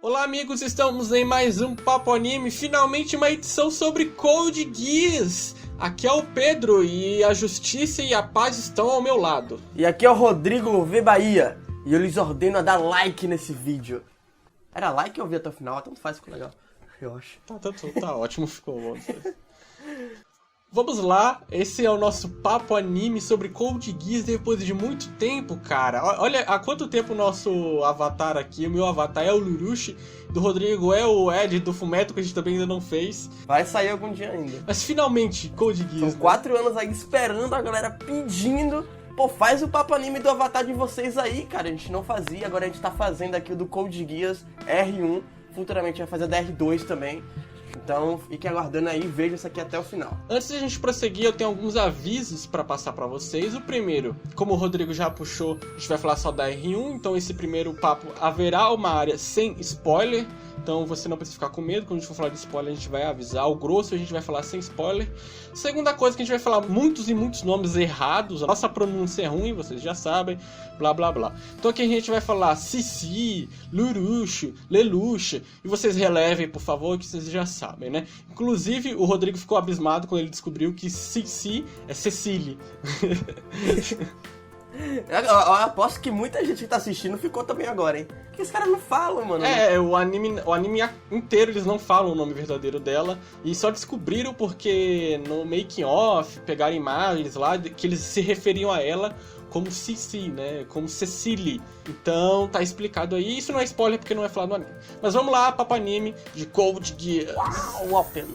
Olá amigos, estamos em mais um Papo Anime, finalmente uma edição sobre Code Geass. Aqui é o Pedro e a justiça e a paz estão ao meu lado. E aqui é o Rodrigo V Bahia e eu lhes ordeno a dar like nesse vídeo. Era like ou vi até o final? Tanto faz, ficou legal, eu acho. Tá ótimo, ficou bom. Vamos lá, esse é o nosso Papo Anime sobre Code Geass depois de muito tempo, cara. Olha há quanto tempo o nosso avatar aqui, o meu avatar é o Lurushi, do Rodrigo é o Ed, do Fumeto, que a gente também ainda não fez. Vai sair algum dia ainda. Mas finalmente, Code Geass. São 4 anos aí esperando, a galera pedindo. Pô, faz o Papo Anime do avatar de vocês aí, cara. A gente não fazia, agora a gente tá fazendo aqui o do Code Geass R1. Futuramente vai fazer da R2 também. Então, fiquem aguardando aí e vejam isso aqui até o final. Antes de a gente prosseguir, eu tenho alguns avisos para passar para vocês. O primeiro, como o Rodrigo já puxou, a gente vai falar só da R1, então esse primeiro papo haverá uma área sem spoiler. Então você não precisa ficar com medo, quando a gente for falar de spoiler a gente vai avisar. O grosso a gente vai falar sem spoiler. Segunda coisa, que a gente vai falar muitos e muitos nomes errados. A nossa pronúncia é ruim, vocês já sabem, blá blá blá. Então aqui a gente vai falar Cici, Lurushi, Lelouch. E vocês relevem, por favor, que vocês já sabem, né? Inclusive o Rodrigo ficou abismado quando ele descobriu que Cici é Cecily. Eu aposto que muita gente que tá assistindo ficou também agora, hein? Porque os caras não falam, mano. O anime inteiro eles não falam o nome verdadeiro dela. E só descobriram porque no making of pegaram imagens lá que eles se referiam a ela como Cici, né? Como Cecily. Então tá explicado aí. Isso não é spoiler porque não é falado no anime. Mas vamos lá, Papo Anime de Code Geass. Uau, open.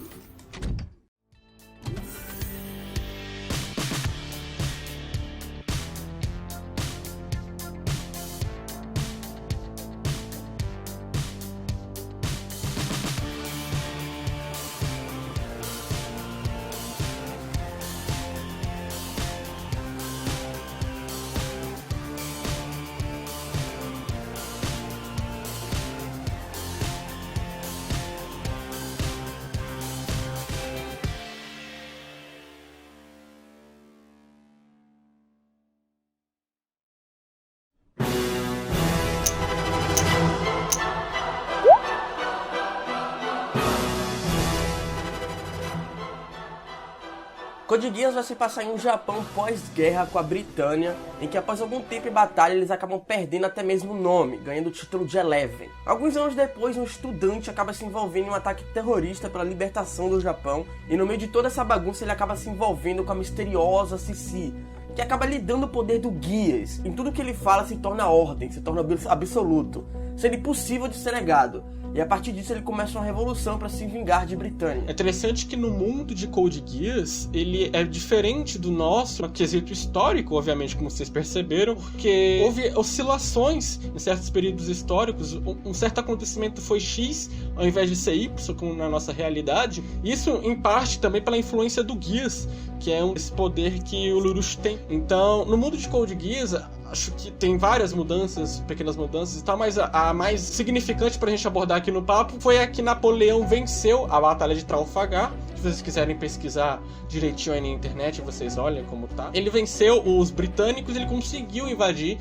Code Geass vai se passar em um Japão pós-guerra com a Britânia, em que após algum tempo em batalha eles acabam perdendo até mesmo o nome, ganhando o título de Eleven. Alguns anos depois, um estudante acaba se envolvendo em um ataque terrorista pela libertação do Japão, e no meio de toda essa bagunça ele acaba se envolvendo com a misteriosa Cici, que acaba lhe dando o poder do Geass. Em tudo que ele fala se torna ordem, se torna absoluto, sendo impossível de ser negado. E a partir disso ele começa uma revolução para se vingar de Britânia. É interessante que no mundo de Code Geass, ele é diferente do nosso no quesito histórico, obviamente, como vocês perceberam, porque houve oscilações em certos períodos históricos. Um certo acontecimento foi X ao invés de ser Y, como na nossa realidade. Isso, em parte, também pela influência do Geass, que é esse poder que o Lurushi tem. Então, no mundo de Code Geass, acho que tem várias mudanças, pequenas mudanças e tal, mas a mais significante pra gente abordar aqui no papo foi a que Napoleão venceu a Batalha de Trafalgar. Se vocês quiserem pesquisar direitinho aí na internet, vocês olhem como tá. Ele venceu os britânicos, ele conseguiu invadir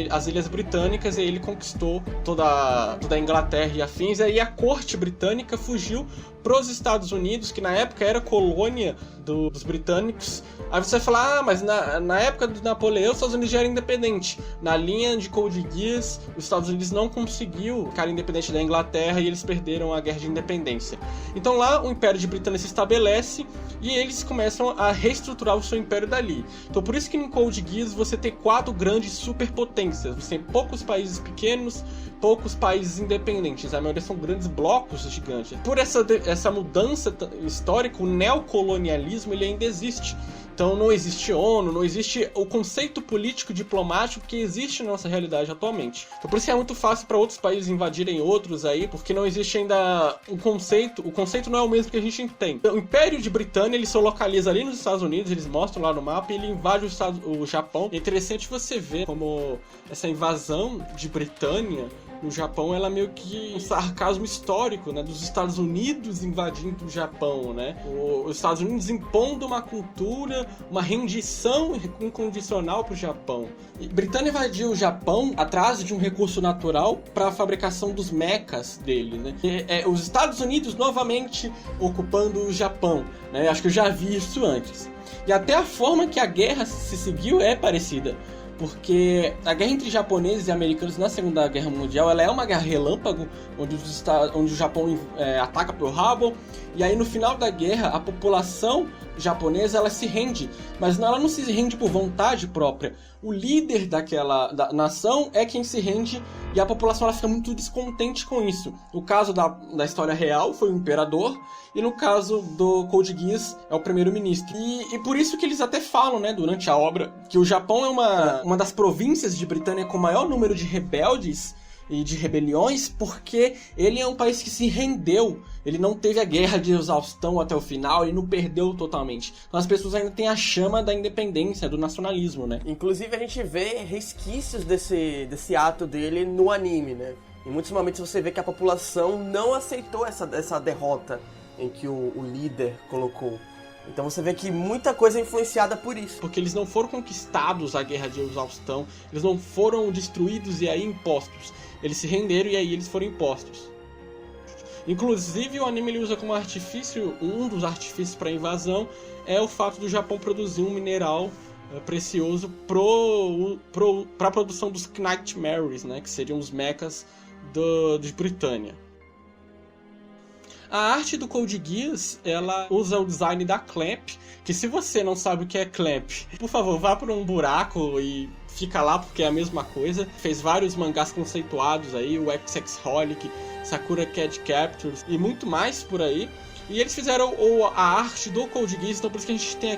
as ilhas britânicas e ele conquistou toda a Inglaterra e afins. E aí a corte britânica fugiu pros Estados Unidos, que na época era colônia dos britânicos. Aí você vai falar, mas na época do Napoleão, os Estados Unidos já era independente. Na linha de Code Geass, os Estados Unidos não conseguiu ficar independente da Inglaterra e eles perderam a guerra de independência. Então lá o Império de Britânia se estabelece e eles começam a reestruturar o seu império dali. Então por isso que em Code Geass você tem 4 grandes superpotências. Você tem poucos países pequenos, poucos países independentes. A maioria são grandes blocos gigantes. Por essa mudança histórica, o neocolonialismo ele ainda existe. Então não existe ONU, não existe o conceito político-diplomático que existe na nossa realidade atualmente. Então por isso é muito fácil para outros países invadirem outros aí, porque não existe ainda o conceito não é o mesmo que a gente tem. Então, o Império de Britânia, ele se localiza ali nos Estados Unidos, eles mostram lá no mapa e ele invade o Japão. É interessante você ver como essa invasão de Britânia no Japão, ela é meio que um sarcasmo histórico, né, dos Estados Unidos invadindo o Japão, né, os Estados Unidos impondo uma cultura, uma rendição incondicional para o Japão. E Britânia invadiu o Japão atrás de um recurso natural para a fabricação dos mechas dele, né, os Estados Unidos novamente ocupando o Japão, né, acho que eu já vi isso antes. E até a forma que a guerra se seguiu é parecida. Porque a guerra entre japoneses e americanos na Segunda Guerra Mundial, ela é uma guerra relâmpago, onde o Japão ataca Pearl Harbor, e aí no final da guerra a população japonesa ela se rende, mas ela não se rende por vontade própria. O líder daquela nação é quem se rende e a população ela fica muito descontente com isso. No caso da história real foi o imperador, e no caso do Code Geass é o primeiro-ministro. E por isso que eles até falam, né, durante a obra, que o Japão é uma das províncias de Britânia com maior número de rebeldes e de rebeliões, porque ele é um país que se rendeu. Ele não teve a guerra de exaustão até o final, ele não perdeu totalmente. Então as pessoas ainda têm a chama da independência, do nacionalismo, né? Inclusive a gente vê resquícios desse ato dele no anime, né? Em muitos momentos você vê que a população não aceitou essa derrota em que o líder colocou. Então você vê que muita coisa é influenciada por isso. Porque eles não foram conquistados a guerra de exaustão, eles não foram destruídos e aí impostos. Eles se renderam e aí eles foram impostos. Inclusive o anime ele usa como artifício, um dos artifícios para a invasão é o fato do Japão produzir um mineral precioso para a produção dos Knightmares, né, que seriam os mechas de Britânia. A arte do Code Geass, ela usa o design da Clamp, que se você não sabe o que é Clamp, por favor, vá por um buraco e fica lá porque é a mesma coisa. Fez vários mangás conceituados aí, o XX-Holic, Sakura Card Captors e muito mais por aí. E eles fizeram a arte do Code Geass, então por isso que a gente tem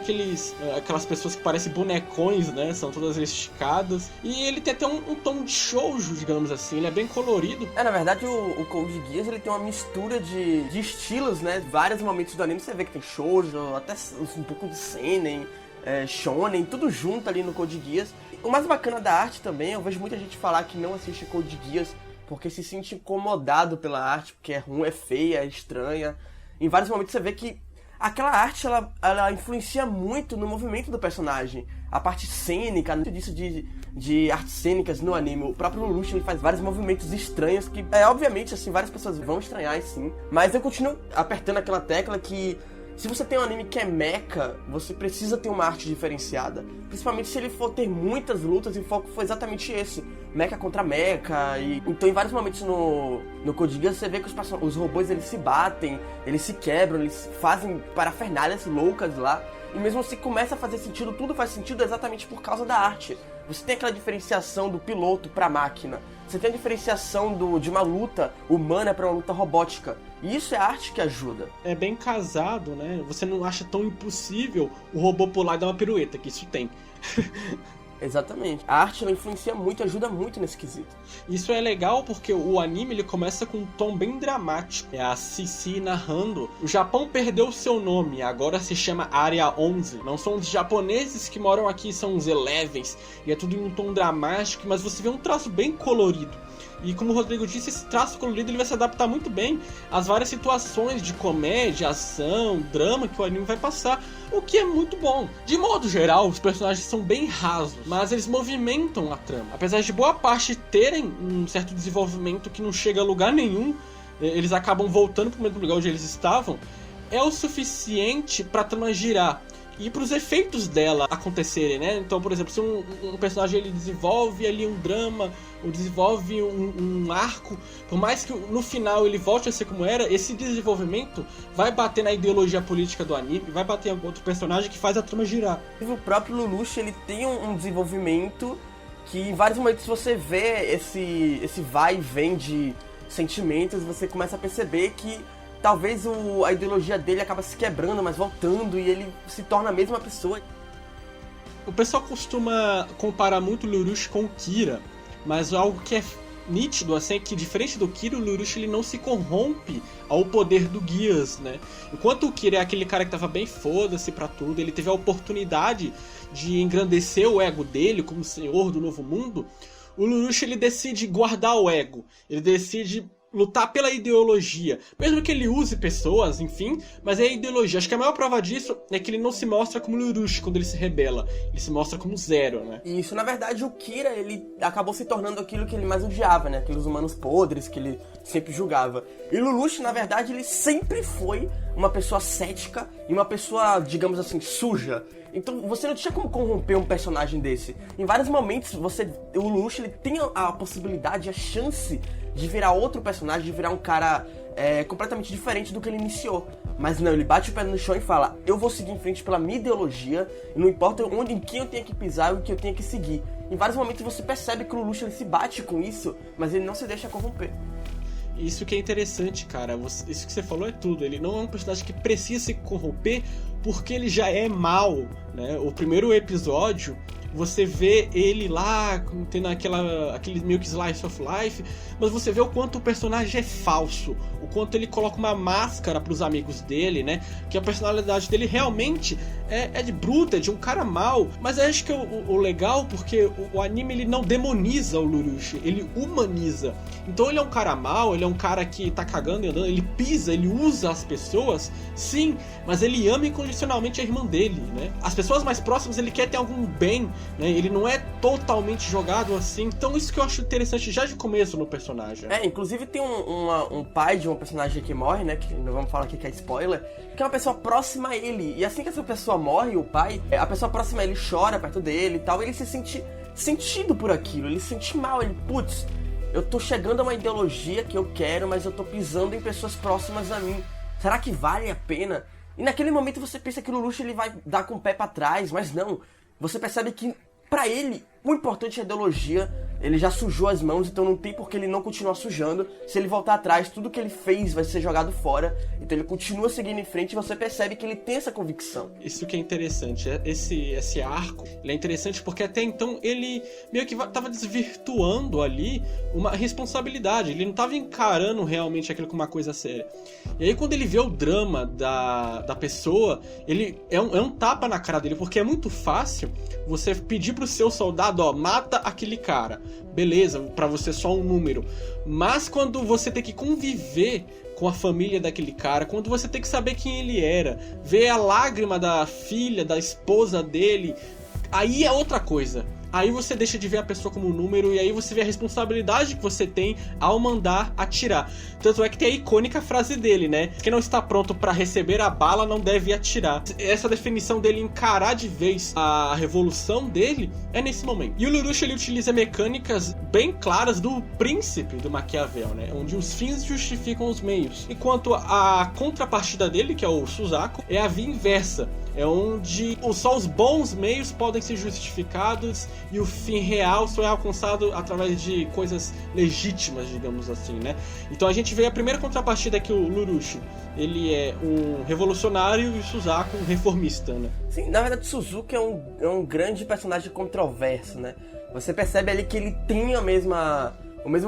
aquelas pessoas que parecem bonecões, né? São todas esticadas. E ele tem até um tom de shoujo, digamos assim, ele é bem colorido. Na verdade o Code Geass ele tem uma mistura de estilos, né? Vários momentos do anime você vê que tem shoujo, até um pouco de seinen, shonen, tudo junto ali no Code Geass. O mais bacana da arte também, eu vejo muita gente falar que não assiste Code Geass porque se sente incomodado pela arte, porque é ruim, é feia, é estranha. Em vários momentos você vê que aquela arte ela influencia muito no movimento do personagem. A parte cênica, muito disso de artes cênicas no anime. O próprio Lelouch ele faz vários movimentos estranhos que, obviamente, assim, várias pessoas vão estranhar, sim. Mas eu continuo apertando aquela tecla que se você tem um anime que é mecha, você precisa ter uma arte diferenciada. Principalmente se ele for ter muitas lutas e o foco for exatamente esse. Mecha contra mecha. Então em vários momentos no Code Geass você vê que os robôs eles se batem, eles se quebram, eles fazem parafernálias loucas lá. E mesmo assim começa a fazer sentido, tudo faz sentido exatamente por causa da arte. Você tem aquela diferenciação do piloto pra máquina. Você tem a diferenciação de uma luta humana pra uma luta robótica. E isso é a arte que ajuda. É bem casado, né? Você não acha tão impossível o robô pular e dar uma pirueta, que isso tem. Exatamente. A arte ela influencia muito, ajuda muito nesse quesito. Isso é legal porque o anime ele começa com um tom bem dramático. É a Cici narrando. O Japão perdeu seu nome, agora se chama Área 11. Não são os japoneses que moram aqui, são os Elevens. E é tudo em um tom dramático, mas você vê um traço bem colorido. E como o Rodrigo disse, esse traço colorido ele vai se adaptar muito bem às várias situações de comédia, ação, drama que o anime vai passar, o que é muito bom. De modo geral, os personagens são bem rasos, mas eles movimentam a trama. Apesar de boa parte terem um certo desenvolvimento que não chega a lugar nenhum, eles acabam voltando para o mesmo lugar onde eles estavam, é o suficiente para a trama girar. E para os efeitos dela acontecerem, né? Então, por exemplo, se um personagem ele desenvolve ali um drama, ou desenvolve um arco, por mais que no final ele volte a ser como era, esse desenvolvimento vai bater na ideologia política do anime, vai bater em outro personagem que faz a trama girar. O próprio Lelouch, ele tem um desenvolvimento que em vários momentos você vê esse vai e vem de sentimentos, você começa a perceber que talvez a ideologia dele acaba se quebrando, mas voltando, e ele se torna a mesma pessoa. O pessoal costuma comparar muito o Lelouch com o Kira, mas algo que é nítido assim é que, diferente do Kira, o Lelouch ele não se corrompe ao poder do Geass, né? Enquanto o Kira é aquele cara que tava bem foda-se pra tudo, ele teve a oportunidade de engrandecer o ego dele como senhor do novo mundo, O Lelouch, ele decide guardar o ego, ele decide lutar pela ideologia, mesmo que ele use pessoas, enfim, mas é a ideologia. Acho que a maior prova disso é que ele não se mostra como Lelouch quando ele se rebela, ele se mostra como Zero, né? Isso, na verdade, o Kira, ele acabou se tornando aquilo que ele mais odiava, né? Aqueles humanos podres que ele sempre julgava. E Lelouch, na verdade, ele sempre foi uma pessoa cética e uma pessoa, digamos assim, suja. Então você não tinha como corromper um personagem desse. Em vários momentos, o Lelouch, ele tem a possibilidade, a chance de virar outro personagem, de virar um cara completamente diferente do que ele iniciou. Mas não, ele bate o pé no chão e fala: eu vou seguir em frente pela minha ideologia, e não importa em quem eu tenha que pisar e o que eu tenha que seguir. Em vários momentos você percebe que o Lelouch, ele se bate com isso, mas ele não se deixa corromper. Isso que é interessante, cara. Isso que você falou é tudo. Ele não é um personagem que precisa se corromper porque ele já é mal, né? O primeiro episódio, você vê ele lá tendo aquele meio que slice of life, mas você vê o quanto o personagem é falso, o quanto ele coloca uma máscara pros amigos dele, né? Que a personalidade dele realmente é de bruta, é de um cara mau. Mas eu acho que o legal, porque o anime, ele não demoniza o Lelouch, ele humaniza. Então ele é um cara mau, ele é um cara que tá cagando e andando, ele pisa, ele usa as pessoas, sim, mas ele ama incondicionalmente a irmã dele, né? As pessoas mais próximas, ele quer ter algum bem, né? Ele não é totalmente jogado assim. Então isso que eu acho interessante já de começo no personagem. Inclusive tem um pai de uma personagem que morre, né? Que não vamos falar aqui que é spoiler, que é uma pessoa próxima a ele. E assim que essa pessoa morre, o pai, a pessoa próxima a ele chora perto dele e tal, e ele se sente sentido por aquilo, ele se sente mal, ele, putz, eu tô chegando a uma ideologia que eu quero, mas eu tô pisando em pessoas próximas a mim. Será que vale a pena? E naquele momento você pensa que o Lelouch, ele vai dar com o pé pra trás, mas não. Você percebe que, pra ele, o importante é a ideologia. Ele já sujou as mãos, então não tem por que ele não continuar sujando. Se ele voltar atrás, tudo que ele fez vai ser jogado fora. Então ele continua seguindo em frente e você percebe que ele tem essa convicção. Isso que é interessante. Esse arco, ele é interessante porque até então ele meio que tava desvirtuando ali uma responsabilidade. Ele não tava encarando realmente aquilo como uma coisa séria. E aí quando ele vê o drama da pessoa, ele é um tapa na cara dele, porque é muito fácil você pedir pro seu soldado, ó, mata aquele cara. Beleza, pra você é só um número. Mas quando você tem que conviver com a família daquele cara, quando você tem que saber quem ele era, ver a lágrima da filha, da esposa dele, aí é outra coisa. Aí você deixa de ver a pessoa como um número, e aí você vê a responsabilidade que você tem ao mandar atirar. Tanto é que tem a icônica frase dele, né? Quem não está pronto para receber a bala não deve atirar. Essa definição dele encarar de vez a revolução dele é nesse momento. E o Lelouch, ele utiliza mecânicas bem claras do príncipe do Maquiavel, né? Onde os fins justificam os meios. Enquanto a contrapartida dele, que é o Suzaku, é a via inversa. É onde só os bons meios podem ser justificados e o fim real só é alcançado através de coisas legítimas, digamos assim, né? Então a gente vê a primeira contrapartida que o Lelouch, ele é um revolucionário e o Suzaku um reformista, né? Sim, na verdade o Suzuki é um grande personagem controverso, né? Você percebe ali que ele tem o mesmo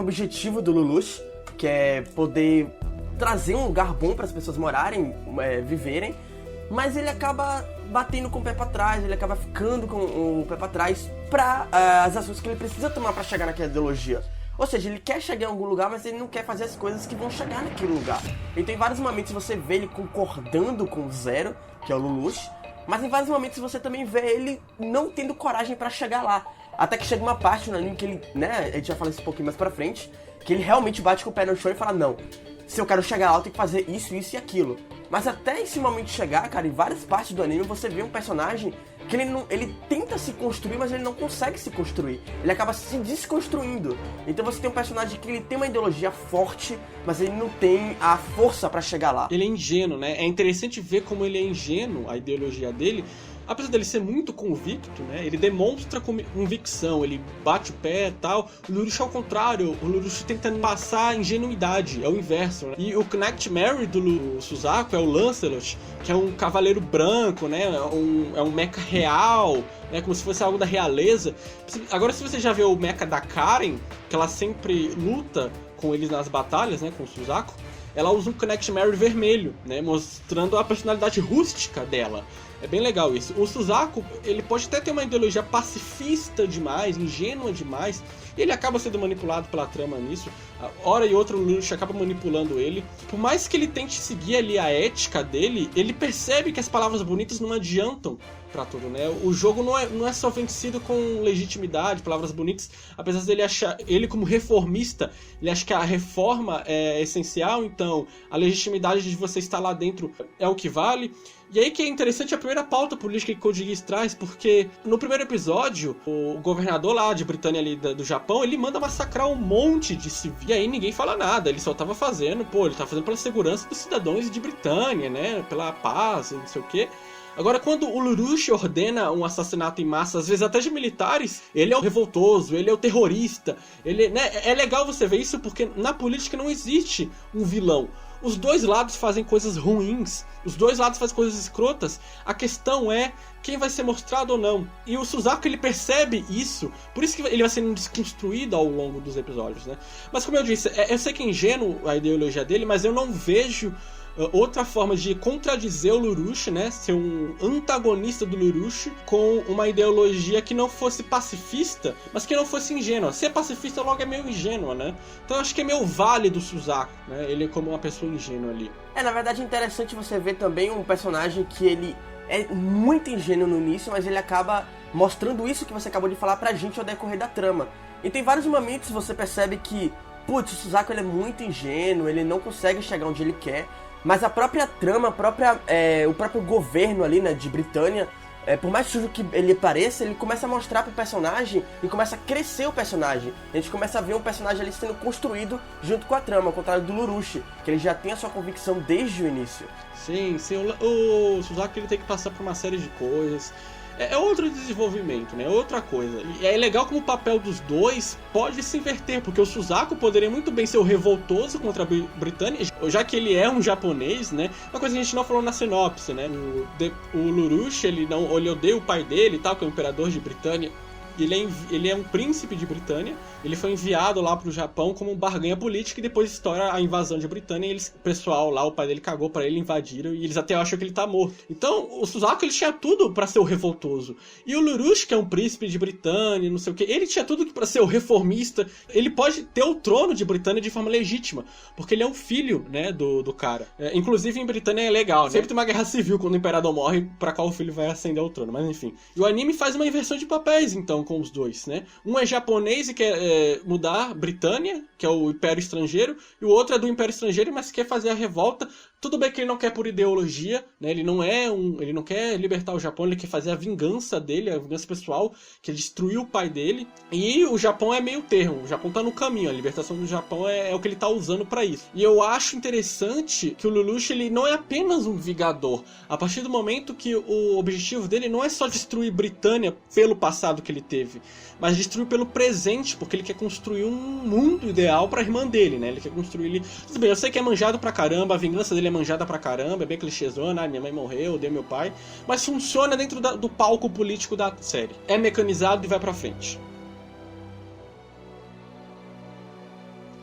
objetivo do Lelouch, que é poder trazer um lugar bom para as pessoas morarem, viverem, mas ele acaba batendo com o pé pra trás, ele acaba ficando com o pé pra trás pra as ações que ele precisa tomar pra chegar naquela ideologia. Ou seja, ele quer chegar em algum lugar, mas ele não quer fazer as coisas que vão chegar naquele lugar. Então em vários momentos você vê ele concordando com o Zero, que é o Lelouch, mas em vários momentos você também vê ele não tendo coragem pra chegar lá. Até que chega uma parte no anime que ele, né, a gente vai falar isso um pouquinho mais pra frente, que ele realmente bate com o pé no chão e fala, não, se eu quero chegar lá eu tenho que fazer isso, isso e aquilo. Mas até esse momento chegar, cara, em várias partes do anime você vê um personagem que ele tenta se construir, mas ele não consegue se construir. Ele acaba se desconstruindo. Então você tem um personagem que ele tem uma ideologia forte, mas ele não tem a força pra chegar lá. Ele é ingênuo, né? É interessante ver como ele é ingênuo, a ideologia dele. Apesar dele ser muito convicto, né? Ele demonstra convicção, ele bate o pé e tal. O Lelouch, ao contrário, o Lelouch tenta passar ingenuidade, é o inverso, né? E o Knight Mary do Suzaku é o Lancelot, que é um cavaleiro branco, né? É um mecha real, né? Como se fosse algo da realeza. Agora, se você já vê o mecha da Karen, que ela sempre luta com eles nas batalhas, né? Com o Suzaku, ela usa um Knight Mary vermelho, né? Mostrando a personalidade rústica dela. É bem legal isso. O Suzaku, ele pode até ter uma ideologia pacifista demais, ingênua demais, e ele acaba sendo manipulado pela trama nisso. Hora e outra o Lelouch acaba manipulando ele. Por mais que ele tente seguir ali a ética dele, ele percebe que as palavras bonitas não adiantam pra tudo, né? O jogo não é só vencido com legitimidade, palavras bonitas, apesar dele achar, ele como reformista, ele acha que a reforma é essencial, então a legitimidade de você estar lá dentro é o que vale. E aí que é interessante a primeira pauta política que Code Geass traz, porque no primeiro episódio, o governador lá de Britânia ali do Japão, ele manda massacrar um monte de civis. E aí ninguém fala nada, ele só tava fazendo, ele tava fazendo pela segurança dos cidadãos de Britânia, né, pela paz, não sei o quê. Agora, quando o Lelouch ordena um assassinato em massa, às vezes até de militares, ele é o revoltoso, ele é o terrorista. Ele, né, é legal você ver isso porque na política não existe um vilão. Os dois lados fazem coisas ruins, os dois lados fazem coisas escrotas. A questão é quem vai ser mostrado ou não. E o Suzaku, ele percebe isso, por isso que ele vai sendo desconstruído ao longo dos episódios, né? Mas como eu disse, eu sei que é ingênuo a ideologia dele, mas eu não vejo outra forma de contradizer o Lelouch, né, ser um antagonista do Lelouch com uma ideologia que não fosse pacifista, mas que não fosse ingênua. Ser pacifista logo é meio ingênua, né? Então eu acho que é meio válido o Suzaku, né, ele como uma pessoa ingênua ali. Na verdade é interessante você ver também um personagem que ele é muito ingênuo no início, mas ele acaba mostrando isso que você acabou de falar pra gente ao decorrer da trama. E tem vários momentos que você percebe que, putz, o Suzaku ele é muito ingênuo, ele não consegue chegar onde ele quer. Mas a própria trama, o próprio governo ali, né, de Britânia, por mais sujo que ele pareça, ele começa a mostrar pro personagem e começa a crescer o personagem. A gente começa a ver um personagem ali sendo construído junto com a trama, ao contrário do Lelouch, que ele já tem a sua convicção desde o início. Sim, o Suzaku ele tem que passar por uma série de coisas. É outro desenvolvimento, né? Outra coisa. E é legal como o papel dos dois pode se inverter, porque o Suzaku poderia muito bem ser o revoltoso contra a Britânia, já que ele é um japonês, né? Uma coisa que a gente não falou na sinopse, né? O Lelouch, ele odeia o pai dele e tal, que é o imperador de Britânia. Ele é um príncipe de Britânia, ele foi enviado lá pro Japão como um barganha político e depois estoura a invasão de Britânia e o pessoal lá, o pai dele cagou pra ele, invadiram e eles até acham que ele tá morto. Então o Suzaku ele tinha tudo pra ser o revoltoso. E o Lelouch, que é um príncipe de Britânia, não sei o que, ele tinha tudo pra ser o reformista. Ele pode ter o trono de Britânia de forma legítima, porque ele é um filho, né, do cara. Inclusive em Britânia é legal, né? Sempre tem uma guerra civil quando o imperador morre, pra qual o filho vai ascender ao trono, mas enfim. E o anime faz uma inversão de papéis, então, com os dois, né? Um é japonês e quer mudar Britânia, que é o Império Estrangeiro, e o outro é do Império Estrangeiro, mas quer fazer a revolta. Tudo bem que ele não quer por ideologia, né? Ele não quer libertar o Japão, ele quer fazer a vingança dele, a vingança pessoal, que é destruir o pai dele. E o Japão é meio termo, o Japão tá no caminho, a libertação do Japão é o que ele tá usando pra isso. E eu acho interessante que o Lelouch, ele não é apenas um vingador. A partir do momento que o objetivo dele não é só destruir Britânia pelo passado que ele teve, mas destruir pelo presente, porque ele quer construir um mundo ideal pra irmã dele, né? Ele quer construir ele... Tudo bem, eu sei que é manjado pra caramba, a vingança dele é manjada pra caramba, é bem clichêzona, minha mãe morreu, odeio meu pai, mas funciona dentro do palco político da série. É mecanizado e vai pra frente.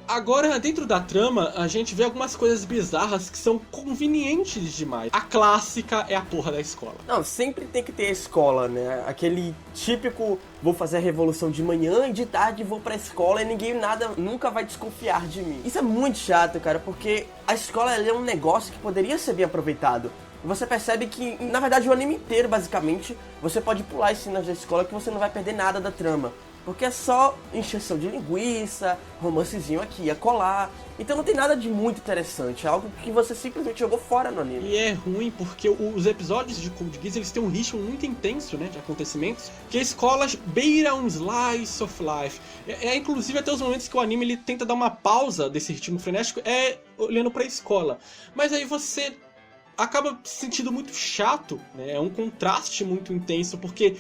Agora, dentro da trama, a gente vê algumas coisas bizarras que são convenientes demais. A clássica é a porra da escola. Não, sempre tem que ter a escola, né? Aquele típico, vou fazer a revolução de manhã e de tarde vou pra escola e ninguém nunca vai desconfiar de mim. Isso é muito chato, cara, porque a escola é um negócio que poderia ser bem aproveitado. Você percebe que, na verdade, o anime inteiro, basicamente, você pode pular as cenas da escola que você não vai perder nada da trama. Porque é só encheção de linguiça, romancezinho aqui e acolá. Então não tem nada de muito interessante. É algo que você simplesmente jogou fora no anime. E é ruim porque os episódios de Code Geass, eles têm um ritmo muito intenso, né, de acontecimentos, que a escola beira um slice of life. Inclusive até os momentos que o anime ele tenta dar uma pausa desse ritmo frenético, olhando pra escola. Mas aí você acaba se sentindo muito chato, né? É um contraste muito intenso, porque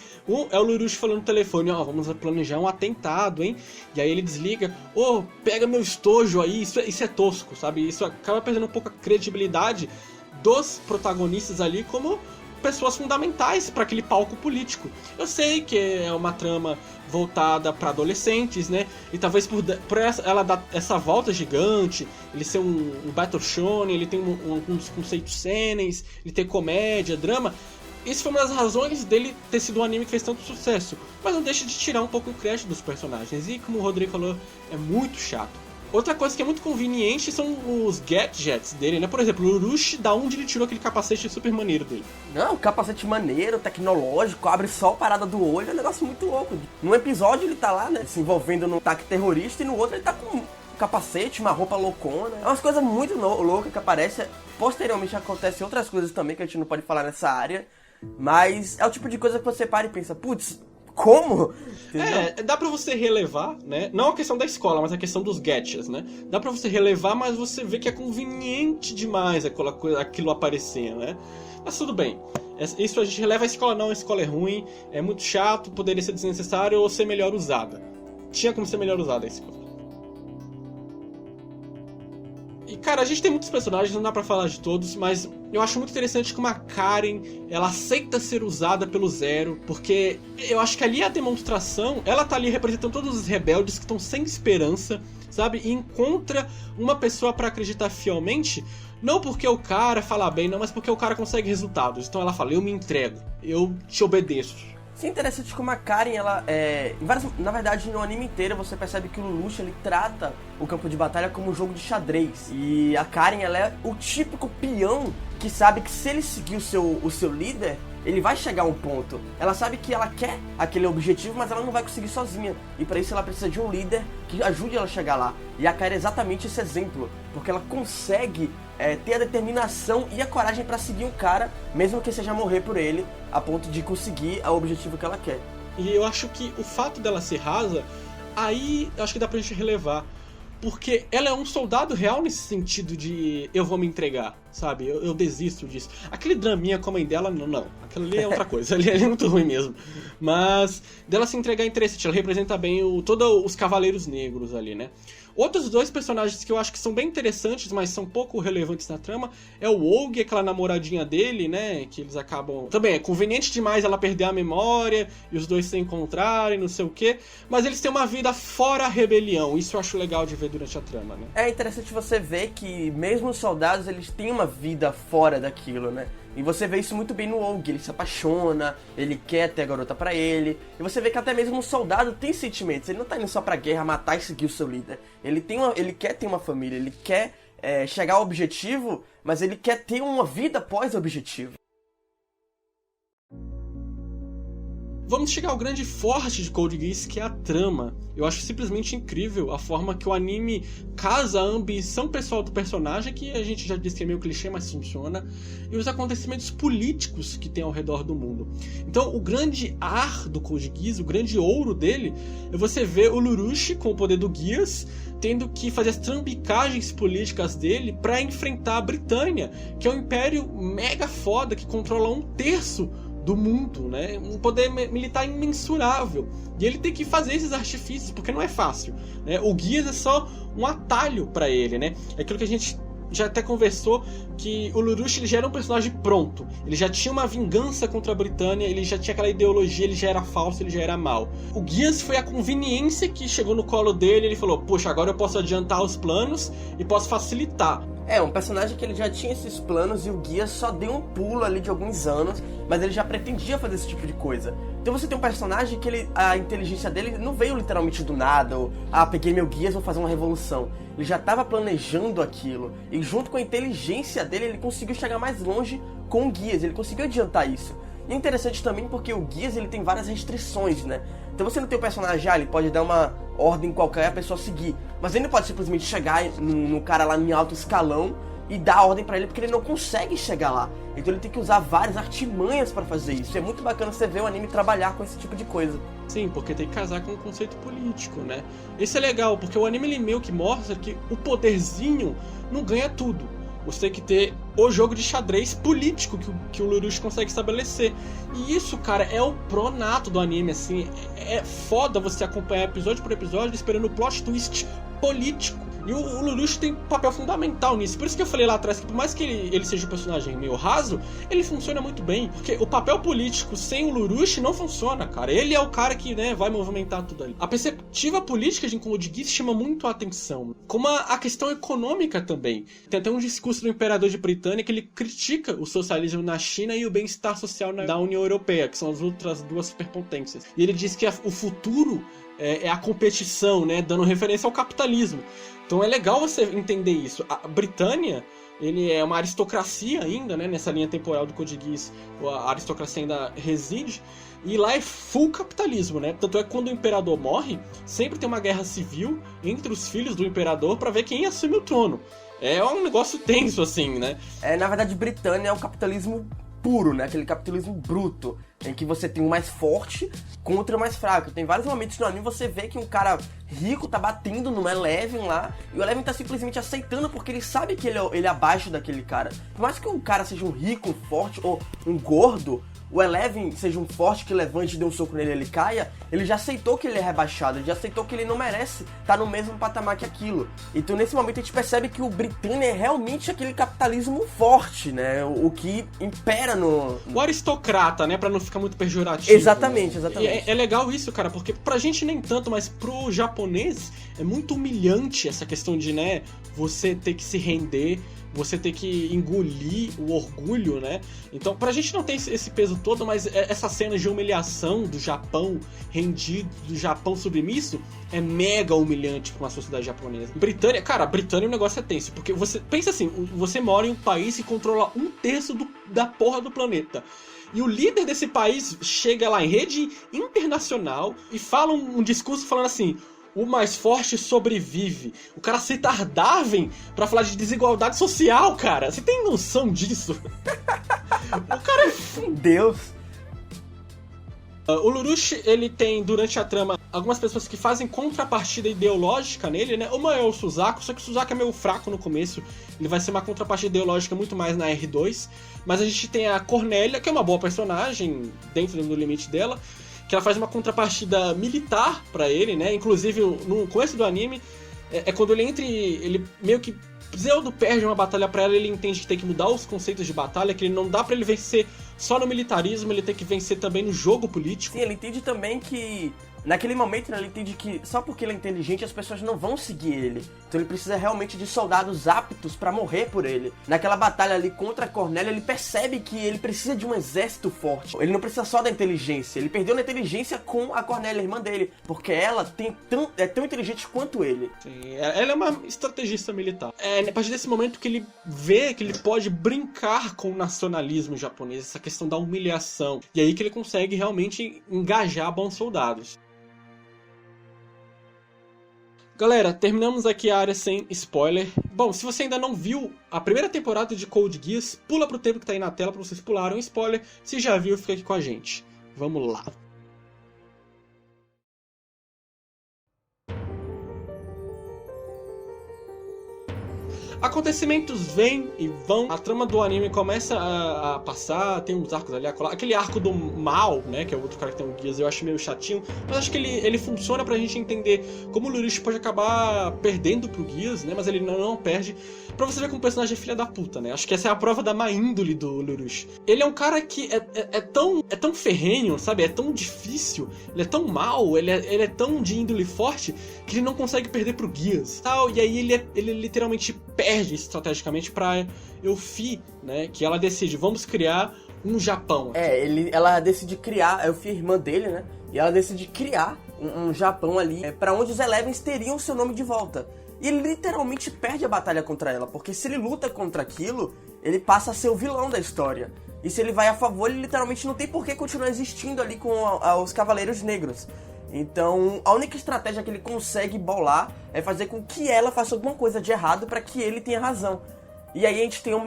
é o Lelouch falando no telefone, vamos planejar um atentado, hein? E aí ele desliga, pega meu estojo aí, isso é tosco, sabe? Isso acaba perdendo um pouco a credibilidade dos protagonistas ali como pessoas fundamentais para aquele palco político. Eu sei que é uma trama voltada para adolescentes, né? E talvez por ela dar essa volta gigante, ele ser um battle shonen, ele tem uns conceitos seinen, ele tem comédia, drama. isso foi uma das razões dele ter sido um anime que fez tanto sucesso. Mas não deixa de tirar um pouco o crédito dos personagens. E como o Rodrigo falou, é muito chato. Outra coisa que é muito conveniente são os gadgets dele, né? Por exemplo, o Urushi, da onde ele tirou aquele capacete super maneiro dele? Não, capacete maneiro, tecnológico, abre só a parada do olho, é um negócio muito louco. Num episódio ele tá lá, né, se envolvendo num ataque terrorista, e no outro ele tá com um capacete, uma roupa loucona. É umas coisas muito loucas que aparecem. Posteriormente acontecem outras coisas também que a gente não pode falar nessa área, mas é o tipo de coisa que você para e pensa, putz, como? Entendeu? Dá pra você relevar, né? Não a questão da escola, mas a questão dos gadgets, né? Dá pra você relevar, mas você vê que é conveniente demais aquilo aparecer, né? Mas tudo bem. Isso a gente releva. A escola não, a escola é ruim, é muito chato, poderia ser desnecessário ou ser melhor usada. Tinha como ser melhor usada a escola. E, cara, a gente tem muitos personagens, não dá pra falar de todos, mas eu acho muito interessante como a Karen, ela aceita ser usada pelo Zero, porque eu acho que ali a demonstração, ela tá ali representando todos os rebeldes que estão sem esperança, sabe? E encontra uma pessoa pra acreditar fielmente, não porque o cara fala bem, não, mas porque o cara consegue resultados. Então ela fala, eu me entrego, eu te obedeço. Isso é interessante como a Karen, ela na verdade, no anime inteiro você percebe que o Lelouch, ele trata o campo de batalha como um jogo de xadrez. E a Karen, ela é o típico peão que sabe que se ele seguir o seu líder, ele vai chegar a um ponto. Ela sabe que ela quer aquele objetivo, mas ela não vai conseguir sozinha. E para isso ela precisa de um líder que ajude ela a chegar lá. E a Karen é exatamente esse exemplo, porque ela consegue ter a determinação e a coragem para seguir um cara, mesmo que seja morrer por ele, a ponto de conseguir o objetivo que ela quer. E eu acho que o fato dela ser rasa, aí eu acho que dá pra gente relevar. Porque ela é um soldado real nesse sentido de eu vou me entregar, sabe? Eu desisto disso. Aquele draminha com a mãe dela, não. Aquilo ali é outra coisa, ali é muito ruim mesmo. Mas dela se entregar é interessante, ela representa bem todos os Cavaleiros Negros ali, né? Outros dois personagens que eu acho que são bem interessantes, mas são pouco relevantes na trama, é o Og, aquela namoradinha dele, né? Que eles acabam... Também é conveniente demais ela perder a memória e os dois se encontrarem, não sei o quê. Mas eles têm uma vida fora a rebelião. Isso eu acho legal de ver durante a trama, né? É interessante você ver que mesmo os soldados, eles têm uma vida fora daquilo, né? E você vê isso muito bem no Og, ele se apaixona, ele quer ter a garota pra ele. E você vê que até mesmo um soldado tem sentimentos, ele não tá indo só pra guerra matar e seguir o seu líder. Ele quer ter uma família, ele quer chegar ao objetivo, mas ele quer ter uma vida pós-objetivo. Vamos chegar ao grande forte de Code Geass, que é a trama. Eu acho simplesmente incrível a forma que o anime casa a ambição pessoal do personagem, que a gente já disse que é meio clichê, mas funciona, e os acontecimentos políticos que tem ao redor do mundo. Então, o grande ar do Code Geass, o grande ouro dele, é você ver o Lelouch, com o poder do Geass, tendo que fazer as trambicagens políticas dele para enfrentar a Britânia, que é um império mega foda que controla 1/3 do mundo, né? Um poder militar imensurável. E ele tem que fazer esses artifícios, porque não é fácil, né? O Geass é só um atalho para ele, né? É aquilo que a gente já até conversou, que o Lelouch, ele já era um personagem pronto. Ele já tinha uma vingança contra a Britânia, ele já tinha aquela ideologia, ele já era falso, ele já era mau. O Geass foi a conveniência que chegou no colo dele, ele falou, poxa, agora eu posso adiantar os planos e posso facilitar. Um personagem que ele já tinha esses planos e o Geass só deu um pulo ali de alguns anos, mas ele já pretendia fazer esse tipo de coisa. Então você tem um personagem que a inteligência dele não veio literalmente do nada, ou peguei meu Geass, vou fazer uma revolução. Ele já estava planejando aquilo, e junto com a inteligência dele, ele conseguiu chegar mais longe com o Geass, ele conseguiu adiantar isso. E é interessante também porque o Geass, ele tem várias restrições, né? Então você não tem um personagem, ele pode dar uma ordem qualquer e a pessoa seguir, mas ele não pode simplesmente chegar no cara lá em alto escalão e dar a ordem pra ele, porque ele não consegue chegar lá. Então ele tem que usar várias artimanhas pra fazer isso. E é muito bacana você ver o anime trabalhar com esse tipo de coisa. Sim, porque tem que casar com o conceito político, né? Isso é legal, porque o anime ele meio que mostra que o poderzinho não ganha tudo. Você tem que ter o jogo de xadrez político que o Lelouch consegue estabelecer. E isso, cara, é o pronato do anime, assim. É foda você acompanhar episódio por episódio esperando o plot twist político. E o Lelouch tem um papel fundamental nisso. Por isso que eu falei lá atrás que por mais que ele seja um personagem meio raso, ele funciona muito bem. Porque o papel político sem o Lelouch não funciona, cara. Ele é o cara que, né, vai movimentar tudo ali. A perspectiva política de Code Geass chama muito a atenção. Como a questão econômica também. Tem até um discurso do imperador de Britânia que ele critica o socialismo na China e o bem-estar social da União Europeia, que são as outras duas superpotências. E ele diz que o futuro é a competição, né, dando referência ao capitalismo. Então é legal você entender isso. A Britânia, ele é uma aristocracia ainda, né, nessa linha temporal do Code Geass, a aristocracia ainda reside, e lá é full capitalismo, né? Tanto é que quando o imperador morre, sempre tem uma guerra civil entre os filhos do imperador pra ver quem assume o trono. É um negócio tenso, assim, né? Na verdade, Britânia é o capitalismo puro, né? Aquele capitalismo bruto, em que você tem o mais forte contra o mais fraco. Tem vários momentos no anime você vê que um cara rico tá batendo no Eleven lá, e o Eleven tá simplesmente aceitando porque ele sabe que ele é abaixo daquele cara. Por mais que um cara seja um rico, um forte ou um gordo, o Eleven seja um forte que levante e dê um soco nele e ele caia, ele já aceitou que ele é rebaixado, ele já aceitou que ele não merece estar no mesmo patamar que aquilo. Então nesse momento a gente percebe que o Britânia é realmente aquele capitalismo forte, né? O que impera no... O aristocrata, né? Pra não ficar muito pejorativo. Exatamente. É legal isso, cara, porque pra gente nem tanto, mas pro japonês é muito humilhante essa questão de, né, você ter que se render, você ter que engolir o orgulho, né? Então, pra gente não tem esse peso todo, mas essa cena de humilhação do Japão rendido, do Japão submisso, é mega humilhante pra uma sociedade japonesa. Britânia, cara, Britânia o negócio é tenso, porque você pensa assim, você mora em um país que controla 1/3 da porra do planeta. E o líder desse país chega lá em rede internacional e fala um discurso falando assim: o mais forte sobrevive. O cara cita Darwin pra falar de desigualdade social, cara. Você tem noção disso? O cara é... Deus. O Lelouch, ele tem, durante a trama, algumas pessoas que fazem contrapartida ideológica nele, né? Uma é o Suzaku, só que o Suzaku é meio fraco no começo. Ele vai ser uma contrapartida ideológica muito mais na R2. Mas a gente tem a Cornélia, que é uma boa personagem, dentro do limite dela, que ela faz uma contrapartida militar pra ele, né? Inclusive, no começo do anime, é quando ele meio que pseudo perde uma batalha pra ela, ele entende que tem que mudar os conceitos de batalha, que ele não dá pra ele vencer só no militarismo, ele tem que vencer também no jogo político. Sim, ele entende também que... Naquele momento, né, ele entende que só porque ele é inteligente as pessoas não vão seguir ele. Então ele precisa realmente de soldados aptos pra morrer por ele. Naquela batalha ali contra a Cornélia, ele percebe que ele precisa de um exército forte. Ele não precisa só da inteligência. Ele perdeu na inteligência com a Cornélia, a irmã dele. Porque ela é tão inteligente quanto ele. Sim, ela é uma estrategista militar. É a partir desse momento que ele vê que ele pode brincar com o nacionalismo japonês, essa questão da humilhação. E aí que ele consegue realmente engajar bons soldados. Galera, terminamos aqui a área sem spoiler. Bom, se você ainda não viu a primeira temporada de Code Geass, pula pro tempo que tá aí na tela pra vocês pularem o spoiler. Se já viu, fica aqui com a gente. Vamos lá. Acontecimentos vêm e vão, a trama do anime começa a passar, tem uns arcos ali a colar. Aquele arco do mal, né, que é o outro cara que tem um Geass, eu acho meio chatinho, mas acho que ele funciona pra gente entender como o Lelouch pode acabar perdendo pro Geass, né, mas ele não perde, pra você ver como o personagem é filha da puta, né. Acho que essa é a prova da má índole do Lelouch. Ele é um cara que é tão ferrenho, sabe, é tão difícil, ele é tão mal, ele é tão de índole forte, que ele não consegue perder pro Geass, tal, e aí ele literalmente perde estrategicamente pra Elfie, né? Que ela decide, vamos criar um Japão aqui. Ela decide criar, a Elfie é irmã dele, né? E ela decide criar um Japão ali, pra onde os Elevens teriam seu nome de volta. E ele literalmente perde a batalha contra ela, porque se ele luta contra aquilo, ele passa a ser o vilão da história. E se ele vai a favor, ele literalmente não tem por que continuar existindo ali com os Cavaleiros Negros. Então, a única estratégia que ele consegue bolar é fazer com que ela faça alguma coisa de errado pra que ele tenha razão. E aí a gente tem a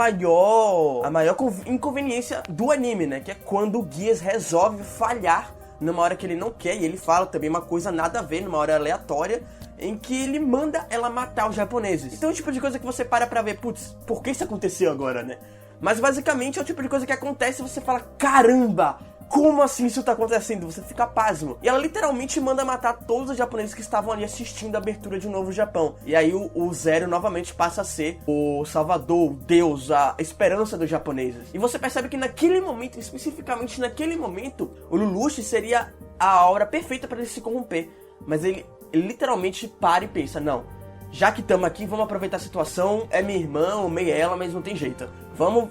maior inconveniência do anime, né? Que é quando o Geass resolve falhar numa hora que ele não quer. E ele fala também uma coisa nada a ver, numa hora aleatória, em que ele manda ela matar os japoneses. Então é o tipo de coisa que você para pra ver, putz, por que isso aconteceu agora, né? Mas basicamente é o tipo de coisa que acontece e você fala, caramba! como assim isso tá acontecendo? Você fica pasmo. E ela literalmente manda matar todos os japoneses que estavam ali assistindo a abertura de um novo Japão. E aí o Zero novamente passa a ser o salvador, o deus, a esperança dos japoneses. E você percebe que naquele momento, especificamente naquele momento, o Lelouch seria a hora perfeita para ele se corromper. Mas ele literalmente para e pensa, não, já que estamos aqui, vamos aproveitar a situação, é minha irmã, amei ela, mas não tem jeito. Vamos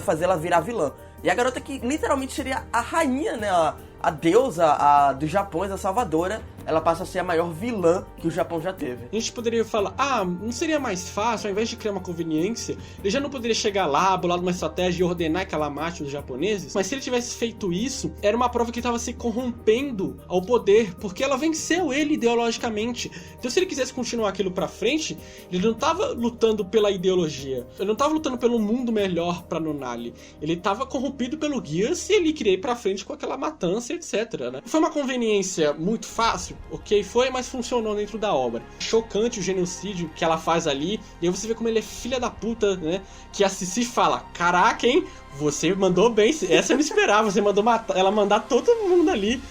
fazer ela virar vilã. E a garota que literalmente seria a rainha, né, a deusa do Japão, a salvadora, ela passa a ser a maior vilã que o Japão já teve. A gente poderia falar, não seria mais fácil, ao invés de criar uma conveniência, ele já não poderia chegar lá, bolar uma estratégia e ordenar que ela mate os japoneses? Mas se ele tivesse feito isso, era uma prova que ele estava se corrompendo ao poder, porque ela venceu ele ideologicamente. Então se ele quisesse continuar aquilo pra frente, ele não estava lutando pela ideologia, ele não estava lutando pelo mundo melhor pra Nunnally, ele estava corrompido pelo Geass e ele queria ir pra frente com aquela matança, etc, né? Foi uma conveniência muito fácil, ok, foi, mas funcionou dentro da obra. Chocante o genocídio que ela faz ali, e aí você vê como ele é filha da puta, né? Que a Cici fala, caraca, hein, você mandou bem, essa eu não esperava, você mandou ela mandar todo mundo ali.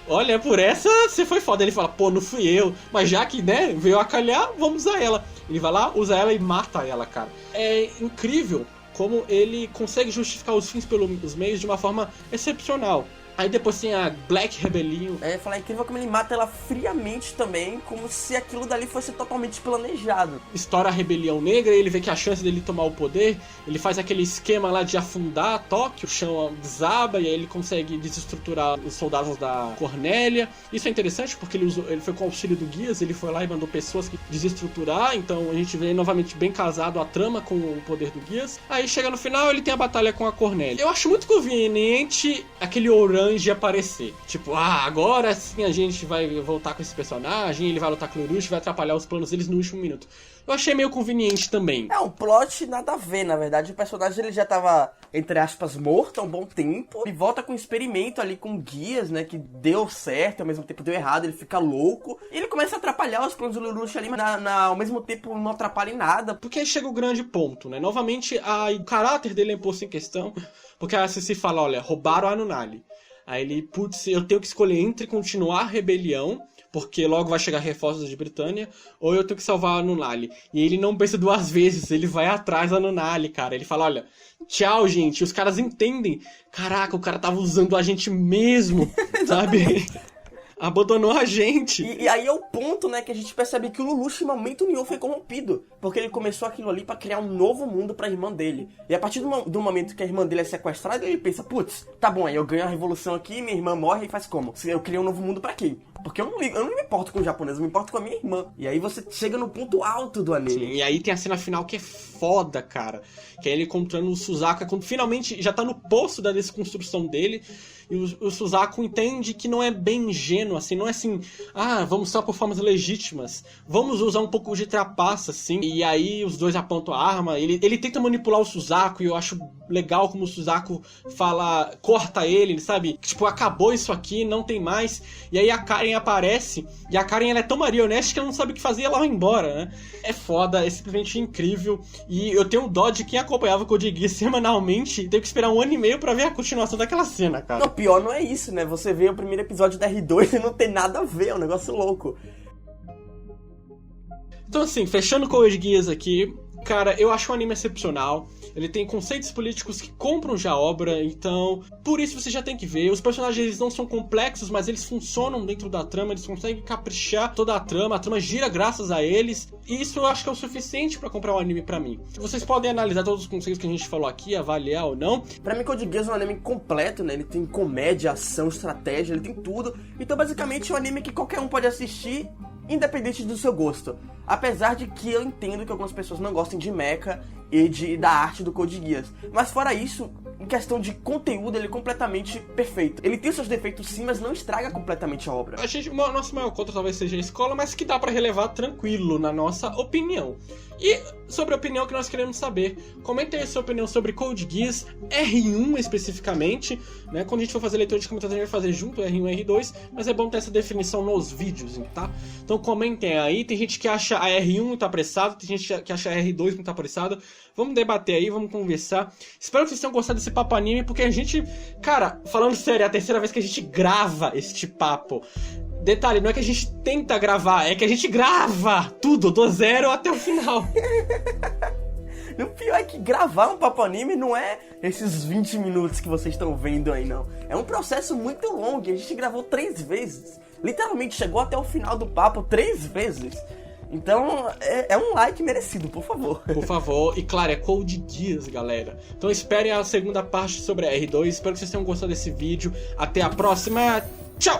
Olha, por essa você foi foda. Ele fala, pô, não fui eu, mas já que, né, veio a calhar, vamos usar ela. Ele vai lá, usa ela e mata ela, cara. É incrível como ele consegue justificar os fins pelos meios de uma forma excepcional. Aí depois tem a Black Rebellion. É incrível como ele mata ela friamente também, como se aquilo dali fosse totalmente planejado. Estoura a rebelião negra, ele vê que a chance dele tomar o poder, ele faz aquele esquema lá de afundar Tóquio, o chão desaba e aí ele consegue desestruturar os soldados da Cornélia. Isso é interessante porque ele foi com o auxílio do Geass, ele foi lá e mandou pessoas que desestruturar, então a gente vê novamente bem casado a trama com o poder do Geass. Aí chega no final, ele tem a batalha com a Cornélia. Eu acho muito conveniente aquele Oran de aparecer. Tipo, agora sim a gente vai voltar com esse personagem, ele vai lutar com o Lelouch, vai atrapalhar os planos deles no último minuto. Eu achei meio conveniente também. É um plot nada a ver, na verdade. O personagem ele já tava, entre aspas, morto há um bom tempo. Ele volta com um experimento ali com Geass, né, que deu certo, ao mesmo tempo deu errado, ele fica louco. E ele começa a atrapalhar os planos do Lelouch ali, mas ao mesmo tempo não atrapalha em nada. Porque aí chega o grande ponto, né? Novamente, o caráter dele é posto em questão, porque a Cici fala, olha, roubaram a Nunnally. Aí ele, putz, eu tenho que escolher entre continuar a rebelião, porque logo vai chegar reforços de Britânia, ou eu tenho que salvar a Nunnally. E ele não pensa duas vezes, ele vai atrás da Nunnally, cara. Ele fala, olha, tchau, gente. E os caras entendem. Caraca, o cara tava usando a gente mesmo, sabe? Abandonou a gente. E aí é o ponto, né, que a gente percebe que o Lelouch em momento nenhum foi corrompido. Porque ele começou aquilo ali pra criar um novo mundo pra irmã dele. E a partir do momento que a irmã dele é sequestrada, ele pensa, putz, tá bom, aí eu ganho a revolução aqui, minha irmã morre e faz como? Eu criei um novo mundo pra quê? Porque eu não me importo com o japonês, eu me importo com a minha irmã. E aí você chega no ponto alto do anime. Sim, e aí tem a cena final que é foda, cara. Que é ele encontrando o Suzaku, quando finalmente já tá no poço da desconstrução dele. E o Suzaku entende que não é bem ingênuo, assim, não é assim, vamos só por formas legítimas, vamos usar um pouco de trapaça, assim. E aí os dois apontam a arma, ele tenta manipular o Suzaku, e eu acho legal como o Suzaku fala, corta ele, sabe? Tipo, acabou isso aqui, não tem mais. E aí a Karen aparece, e a Karen ela é tão marionete que ela não sabe o que fazer e ela vai embora, né? É foda, é simplesmente incrível. E eu tenho dó de quem acompanhava o Code Geass semanalmente e teve que esperar 1 ano e meio pra ver a continuação daquela cena, cara. Não, pior não é isso, né? Você vê o primeiro episódio da R2 e não tem nada a ver, é um negócio louco. Então assim, fechando o Code Geass aqui, cara, eu acho um anime excepcional. Ele tem conceitos políticos que compram já a obra, então por isso você já tem que ver. Os personagens eles não são complexos, mas eles funcionam dentro da trama, eles conseguem caprichar toda a trama gira graças a eles. E isso eu acho que é o suficiente pra comprar um anime pra mim. Vocês podem analisar todos os conceitos que a gente falou aqui, avaliar ou não. Pra mim, Code Geass é um anime completo, né? Ele tem comédia, ação, estratégia, ele tem tudo. Então basicamente é um anime que qualquer um pode assistir, independente do seu gosto. Apesar de que eu entendo que algumas pessoas não gostem de mecha e da arte do Code Geass. Mas fora isso, em questão de conteúdo, ele é completamente perfeito. Ele tem seus defeitos sim, mas não estraga completamente a obra. A gente, nosso maior contra talvez seja a escola, mas que dá pra relevar tranquilo, na nossa opinião. E sobre a opinião que nós queremos saber. Comenta aí a sua opinião sobre Code Geass, R1 especificamente, né? Quando a gente for fazer leitura de comentários, a gente vai fazer junto R1 e R2, mas é bom ter essa definição nos vídeos, tá? Então comentem aí. Tem gente que acha a R1 muito apressado, tem gente que acha a R2 muito apressado. Vamos debater aí, vamos conversar. Espero que vocês tenham gostado desse papo anime, porque a gente, cara, falando sério, é a terceira vez que a gente grava este papo. Detalhe, não é que a gente tenta gravar, é que a gente grava tudo, do zero até o final. O pior é que gravar um papo anime não é esses 20 minutos que vocês estão vendo aí, não. É um processo muito longo, a gente gravou 3 vezes. Literalmente, chegou até o final do papo 3 vezes. Então, é um like merecido, por favor. Por favor, e claro, é Code Geass, galera. Então esperem a segunda parte sobre a R2, espero que vocês tenham gostado desse vídeo. Até a próxima, tchau!